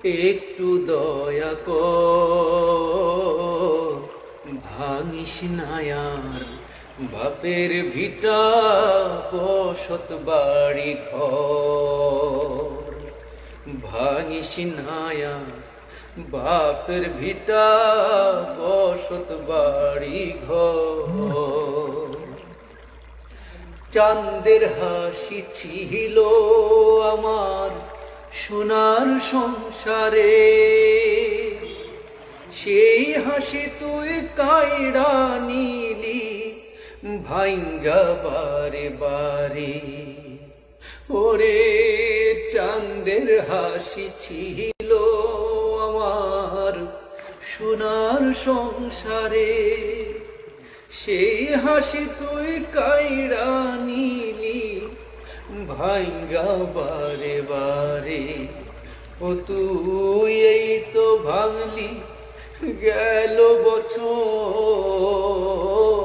একটু দয়া কর, ভাঙিস না আর বাপের ভিটা বসত বাড়ি ঘর। ভাঙিস না আর বাপের ভিটা বসত বাড়ি ঘর। চাঁদের হাসি ছিল আমার সোনার সংসারে, সেই হাসি তুই কাইড়া নিলি ভাইঙ্গা বারে বারে। ওরে চাঁদের হাসি ছিল আমার সোনার সংসারে, সেই হাসি তুই কাইড়া নিলি ভাইঙ্গা বারে বারে। ও তুই এই তো ভাঙলি গেল বছর